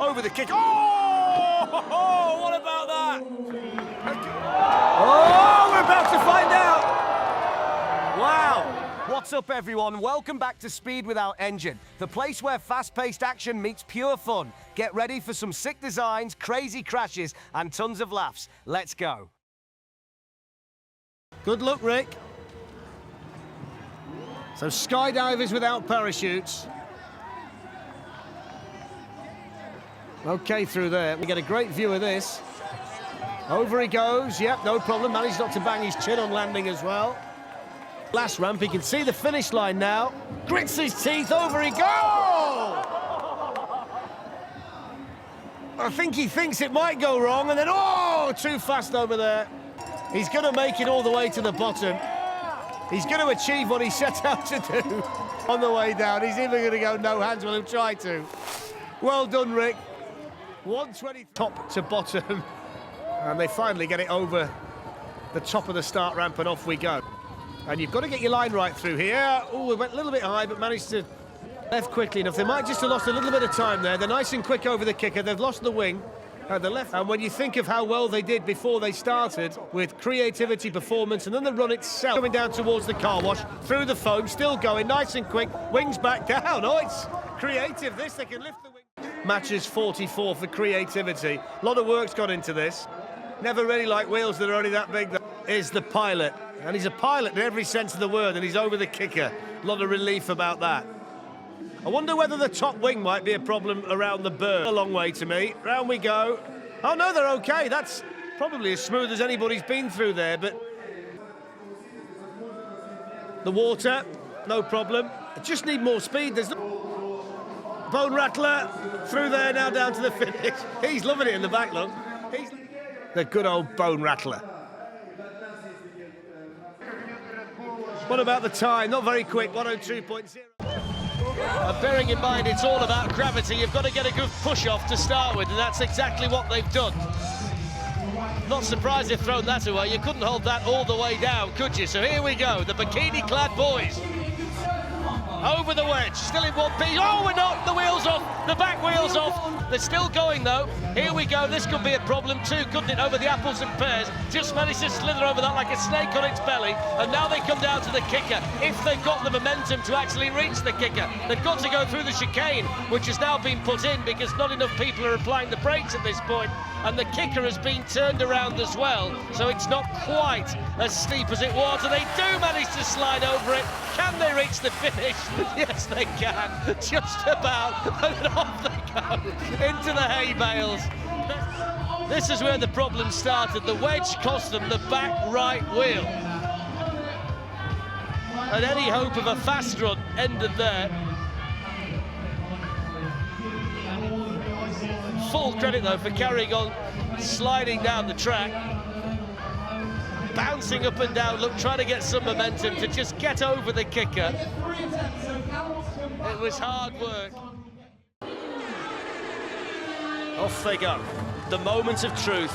over the kick. Oh, what about that? Oh, we're about to find out. Wow. What's up, everyone? Welcome back to Speed Without Engine, the place where fast-paced action meets pure fun. Get ready for some sick designs, crazy crashes, and tons of laughs. Let's go. Good luck, Rick. So skydivers without parachutes. Okay, through there. We get a great view of this. Over he goes. Yep, no problem. Managed not to bang his chin on landing as well. Last ramp, he can see the finish line now. Grits his teeth, over he goes! I think he thinks it might go wrong, and then, oh, too fast over there. He's going to make it all the way to the bottom. He's going to achieve what he set out to do on the way down. He's even going to go no hands, well, he'll try to. Well done, Rick. 120 top to bottom. And they finally get it over the top of the start ramp, and off we go. And you've got to get your line right through here. Oh, we went a little bit high, but managed to left quickly enough. They might just have lost a little bit of time there. They're nice and quick over the kicker. They've lost the wing at the left. And when you think of how well they did before they started, with creativity, performance, and then the run itself, coming down towards the car wash, through the foam, still going, nice and quick, wings back down. Oh, it's creative, this. They can lift the wing. Matches 44 for creativity. A lot of work's gone into this. Never really like wheels that are only that big. Is the pilot. And he's a pilot in every sense of the word, and he's over the kicker. A lot of relief about that. I wonder whether the top wing might be a problem around the bird. A long way to me. Round we go. Oh, no, they're okay. That's probably as smooth as anybody's been through there, but... The water, no problem. I just need more speed. There's no... Bone rattler through there, now down to the finish. He's loving it in the back, look. He's... The good old bone rattler. What about the time? Not very quick, 102.0. Bearing in mind it's all about gravity, you've got to get a good push-off to start with, and that's exactly what they've done. Not surprised they've thrown that away. You couldn't hold that all the way down, could you? So here we go, the bikini-clad boys. Over the wedge, still in one piece. Oh, we're not, the wheel's off, the back wheel's off. They're still going, though. Here we go, this could be a problem too, couldn't it, over the apples and pears. Just managed to slither over that like a snake on its belly, and now they come down to the kicker. If they've got the momentum to actually reach the kicker, they've got to go through the chicane, which has now been put in because not enough people are applying the brakes at this point, and the kicker has been turned around as well, so it's not quite as steep as it was, and they do manage to slide over it. Can they reach the finish? Yes, they can, just about, and off they go, into the hay bales. This is where the problem started. The wedge cost them the back right wheel. And any hope of a fast run ended there. Full credit, though, for carrying on, sliding down the track. Bouncing up and down, look, trying to get some momentum to just get over the kicker. It was hard work. Off they go. The moment of truth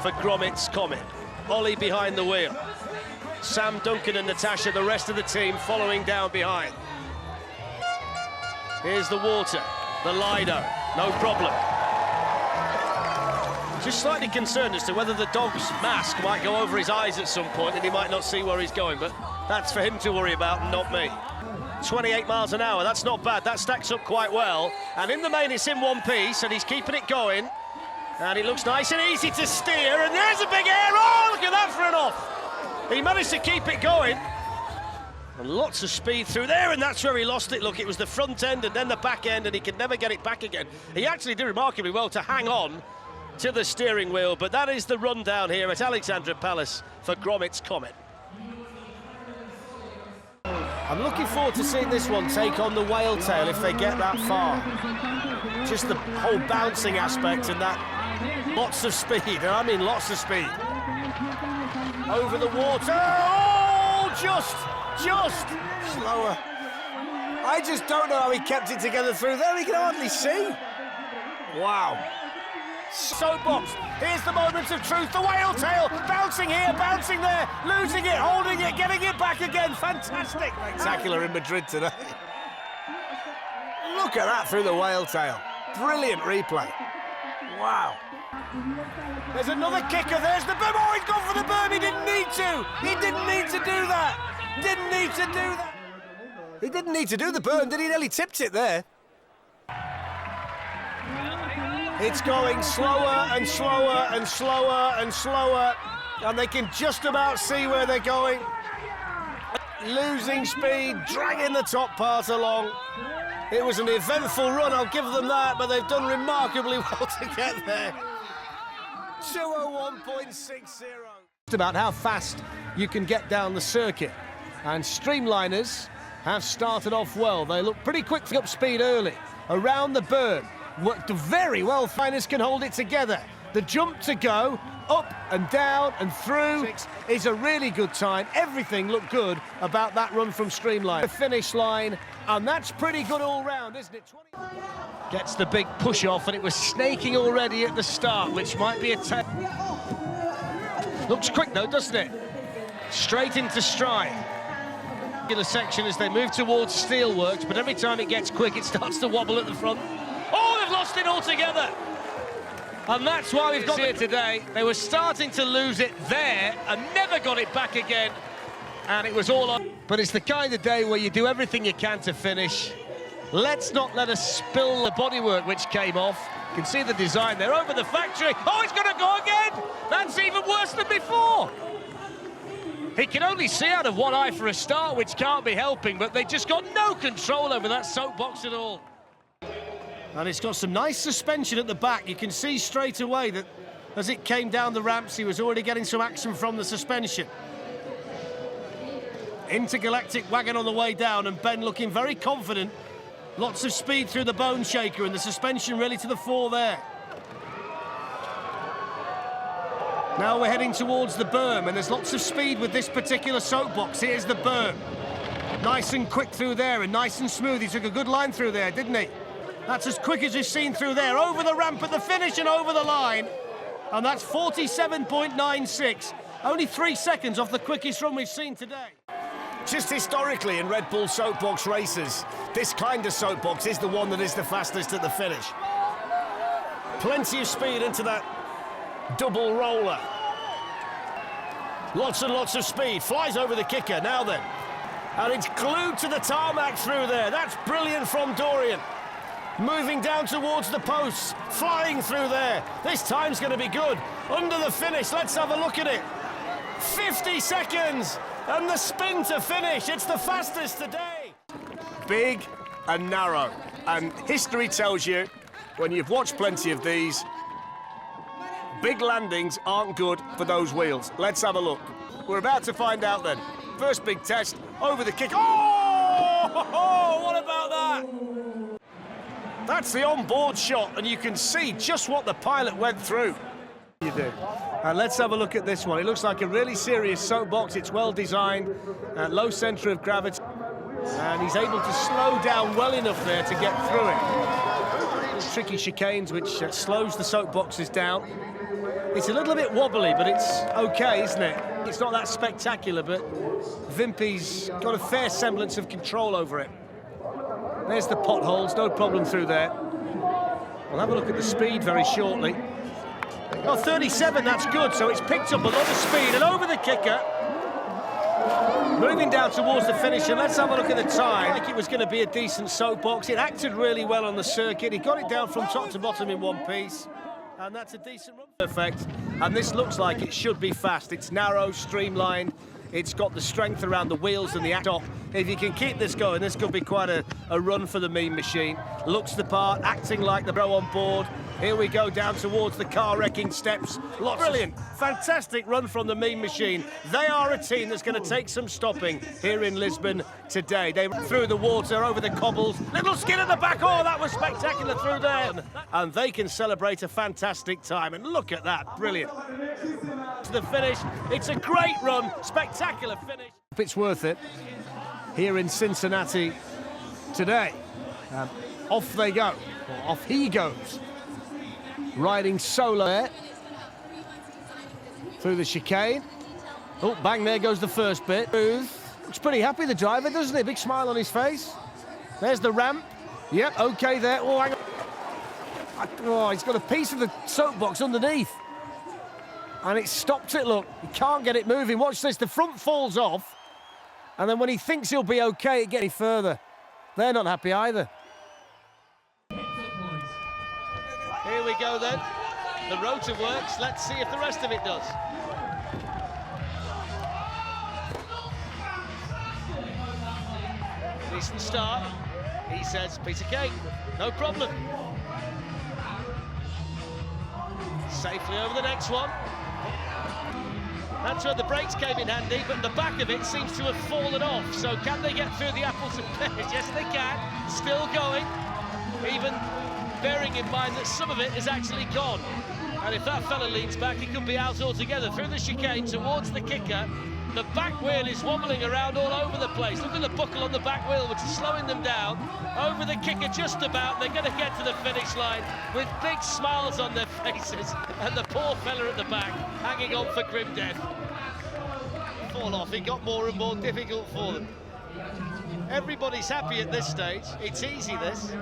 for GROMIT'S Comet. Ollie behind the wheel. Sam, Duncan and Natasha, the rest of the team following down behind. Here's the water, the Lido, no problem. Just slightly concerned as to whether the dog's mask might go over his eyes at some point and he might not see where he's going, but that's for him to worry about and not me. 28 miles an hour, that's not bad, that stacks up quite well. And in the main, it's in one piece, and he's keeping it going. And it looks nice and easy to steer, and there's a big air. Oh, look at that for an off. He managed to keep it going. And lots of speed through there, and that's where he lost it. Look, it was the front end and then the back end, and he could never get it back again. He actually did remarkably well to hang on to the steering wheel, but that is the rundown here at Alexandra Palace for GROMIT'S Comet. I'm looking forward to seeing this one take on the whale tail if they get that far. Just the whole bouncing aspect and that lots of speed, and I mean lots of speed. Over the water, oh, just slower. I just don't know how he kept it together through there, he can hardly see. Wow. Soapbox, here's the moment of truth, the whale tail, bouncing here, bouncing there, losing it, holding it, getting it back again, fantastic. Spectacular in Madrid today. Look at that through the whale tail. Brilliant replay. Wow. There's another kicker. There's the berm. Oh, he's gone for the berm. He didn't need to. He didn't need to do that. Didn't need to do that. He didn't need to do the berm, did he? Nearly tipped it there. It's going slower and slower and slower and slower, and they can just about see where they're going. Losing speed, dragging the top part along. It was an eventful run, I'll give them that, but they've done remarkably well to get there. 201.60. Just about how fast you can get down the circuit. And Streamliners have started off well. They look pretty quick up speed early. Around the berm, worked very well. Streamliners can hold it together. The jump to go, up and down and through, is a really good time. Everything looked good about that run from Streamline. The finish line, and that's pretty good all round, isn't it? Gets the big push off, and it was snaking already at the start, which might be a looks quick though, doesn't it? Straight into stride. The section as they move towards steelworks, but every time it gets quick, it starts to wobble at the front. Oh, they've lost it altogether. And that's why we've got here today. They were starting to lose it there and never got it back again. And it was all on. But it's the kind of day where you do everything you can to finish. Let's not let us spill the bodywork which came off. You can see the design there over the factory. Oh, it's going to go again. That's even worse than before. He can only see out of one eye for a start, which can't be helping, but they just got no control over that soapbox at all. And it's got some nice suspension at the back. You can see straight away that as it came down the ramps, he was already getting some action from the suspension. Intergalactic wagon on the way down, and Ben looking very confident. Lots of speed through the bone shaker, and the suspension really to the fore there. Now we're heading towards the berm, and there's lots of speed with this particular soapbox. Here's the berm. Nice and quick through there, and nice and smooth. He took a good line through there, didn't he? That's as quick as you've seen through there. Over the ramp at the finish and over the line. And that's 47.96. Only 3 seconds off the quickest run we've seen today. Just historically in Red Bull soapbox races, this kind of soapbox is the one that is the fastest at the finish. Plenty of speed into that double roller. Lots and lots of speed. Flies over the kicker now then. And it's glued to the tarmac through there. That's brilliant from Dorian. Moving down towards the posts. Flying through there. This time's going to be good. Under the finish, let's have a look at it. 50 seconds. And the spin to finish. It's the fastest today. Big and narrow. And history tells you, when you've watched plenty of these, big landings aren't good for those wheels. Let's have a look. We're about to find out then. First big test, over the kick. Oh! What about that? That's the on-board shot, and you can see just what the pilot went through. You do. And let's have a look at this one. It looks like a really serious soapbox. It's well designed, low centre of gravity, and he's able to slow down well enough there to get through it. Tricky chicanes, which slows the soapboxes down. It's a little bit wobbly, but it's okay, isn't it? It's not that spectacular, but Vimpy's got a fair semblance of control over it. There's the potholes, no problem through there. We'll have a look at the speed very shortly. Oh, 37, that's good, so it's picked up a lot of speed, and over the kicker. Moving down towards the finish, and let's have a look at the time. I think it was going to be a decent soapbox. It acted really well on the circuit. He got it down from top to bottom in one piece. And that's a decent run. Perfect. And this looks like it should be fast. It's narrow, streamlined. It's got the strength around the wheels and the top. If you can keep this going, this could be quite a run for the Mean Machine. Looks the part, acting like the pro on board. Here we go down towards the car-wrecking steps. Brilliant, fantastic run from the Mean Machine. They are a team that's going to take some stopping here in Lisbon today. They went through the water, over the cobbles. Little skin at the back. Oh, that was spectacular through there. And they can celebrate a fantastic time. And look at that, brilliant. To the finish, it's a great run, spectacular finish. It's worth it here in Cincinnati today. Off they go, or off he goes. Riding solo there through the chicane. Oh, bang, there goes the first bit. Looks pretty happy, the driver, doesn't he? Big smile on his face. There's the ramp. Yep, okay there. Oh, hang on. Oh, he's got a piece of the soapbox underneath. And it stopped it, look. He can't get it moving. Watch this, the front falls off. And then when he thinks he'll be okay, it gets any further. They're not happy either. Here we go then. The rotor works. Let's see if the rest of it does. Decent start. He says, piece of cake, no problem. Safely over the next one. That's where the brakes came in handy, but the back of it seems to have fallen off. So can they get through the apples and pears? Yes, they can. Still going, even bearing in mind that some of it is actually gone. And if that fella leans back, he could be out altogether. Through the chicane towards the kicker. The back wheel is wobbling around all over the place. Look at the buckle on the back wheel, which is slowing them down. Over the kicker just about. They're going to get to the finish line with big smiles on their faces. And the poor fella at the back hanging on for grim death. Fall off. It got more and more difficult for them. Everybody's happy at this stage. It's easy, this.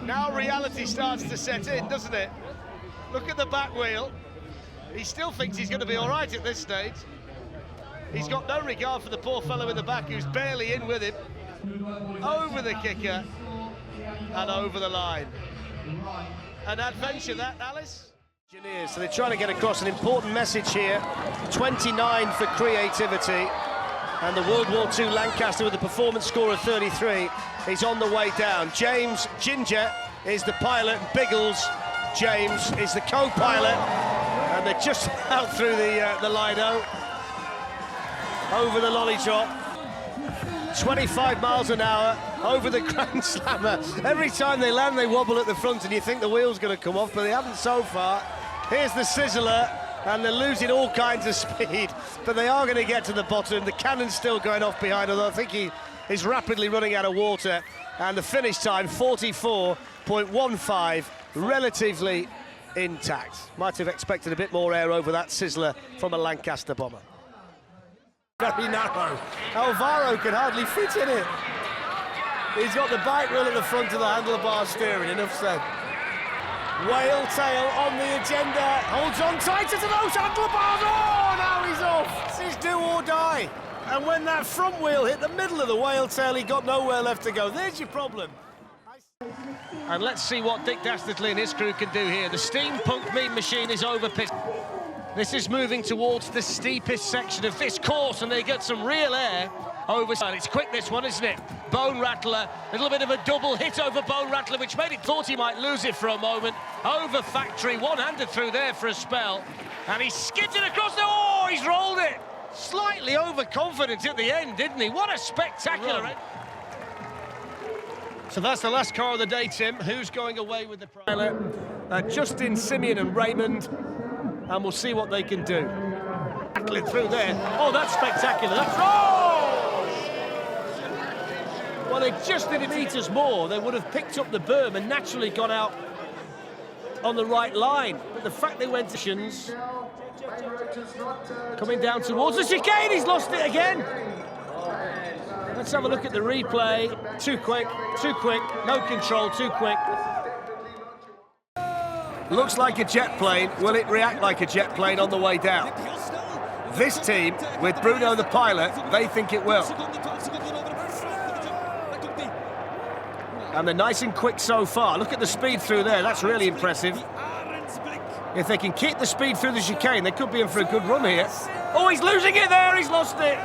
Now reality starts to set in, doesn't it? Look at the back wheel. He still thinks he's going to be all right at this stage. He's got no regard for the poor fellow in the back who's barely in with him. Over the kicker and over the line. An adventure that, Alice? Engineers, so they're trying to get across an important message here. 29 for creativity. And the World War II Lancaster with a performance score of 33 is on the way down. James Ginger is the pilot. Biggles James is the co-pilot. And they're just out through the Lido, over the lollipop, 25 miles an hour, over the Grand Slammer. Every time they land, they wobble at the front, and you think the wheel's going to come off, but they haven't so far. Here's the Sizzler, and they're losing all kinds of speed, but they are going to get to the bottom. The cannon's still going off behind, although I think he is rapidly running out of water. And the finish time, 44.15, relatively intact. Might have expected a bit more air over that Sizzler from a Lancaster bomber. Very narrow. Alvaro can hardly fit in it. He's got the bike wheel at the front of the handlebar steering, enough said. Whale tail on the agenda. Holds on tighter to those handlebars. Oh, now he's off. This is do or die. And when that front wheel hit the middle of the whale tail, he got nowhere left to go. There's your problem. And let's see what Dick Dastardly and his crew can do here. The steampunk mean machine is over pit. This is moving towards the steepest section of this course, and they get some real air over. It's quick, this one, isn't it? Bone Rattler, a little bit of a double hit over Bone Rattler, which made it thought he might lose it for a moment. Over Factory, one-handed through there for a spell, and he skids it across the... Oh, he's rolled it! Slightly overconfident at the end, didn't he? What a spectacular... So that's the last car of the day, Tim. Who's going away with the pilot? Justin, Simeon and Raymond. And we'll see what they can do. Rattling through there. Oh, that's spectacular. That's... Oh! Well, they just did 1 meters more. They would have picked up the berm and naturally gone out on the right line. But the fact they went to... Coming down towards the chicane. He's lost it again. Let's have a look at the replay. Too quick, no control, too quick. Looks like a jet plane. Will it react like a jet plane on the way down? This team, with Bruno the pilot, they think it will. And they're nice and quick so far. Look at the speed through there, that's really impressive. If they can keep the speed through the chicane, they could be in for a good run here. Oh, he's losing it there, he's lost it.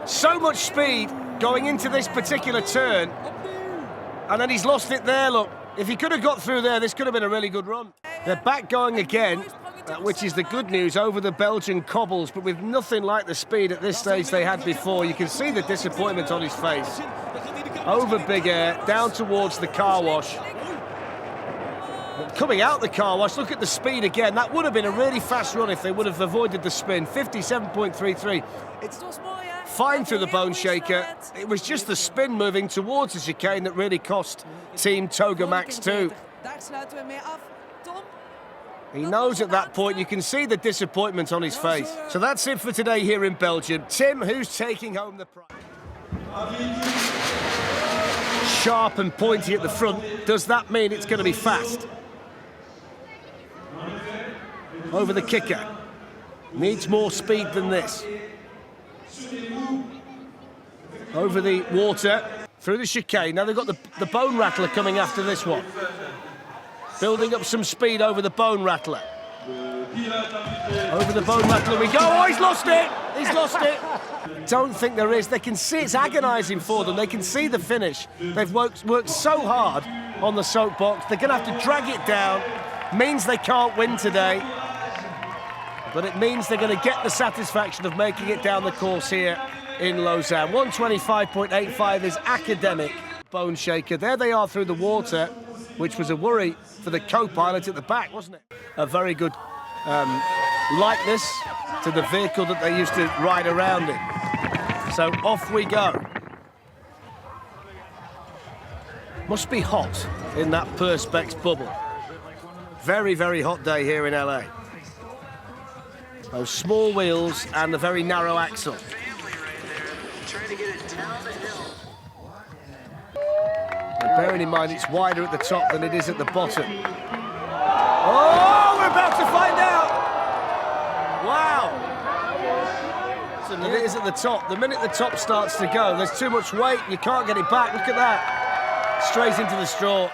So much speed going into this particular turn, and then he's lost it there, look. If he could have got through there, this could have been a really good run. They're back going again, which is the good news, over the Belgian cobbles, but with nothing like the speed at this stage they had before. You can see the disappointment on his face. Over Big Air, down towards the car wash. Coming out the car wash, look at the speed again. That would have been a really fast run if they would have avoided the spin. 57.33. It's fine through the bone shaker. It was just the spin moving towards the chicane that really cost Team Toga Max 2. He knows at that point, you can see the disappointment on his face. So that's it for today here in Belgium. Tim, who's taking home the prize? sharp and pointy at the front. Does that mean it's going to be fast? Over the kicker. Needs more speed than this. Over the water, through the chicane. Now they've got the bone rattler coming after this one. Building up some speed over the bone rattler. Over the bone rattler we go. Oh, he's lost it! He's lost it! Don't think there is. They can see it's agonising for them. They can see the finish. They've worked so hard on the Soapbox. They're going to have to drag it down. Means they can't win today. But it means they're going to get the satisfaction of making it down the course here in Lausanne. 125.85 is academic. Bone shaker. There they are through the water, which was a worry for the co-pilot at the back, wasn't it? A very good likeness to the vehicle that they used to ride around in. So off we go. Must be hot in that Perspex bubble. Very, very hot day here in LA. Those small wheels and the very narrow axle. And bearing in mind it's wider at the top than it is at the bottom. Oh, we're about to find out! Wow! So it is at the top. The minute the top starts to go, there's too much weight, you can't get it back. Look at that. Straight into the straw.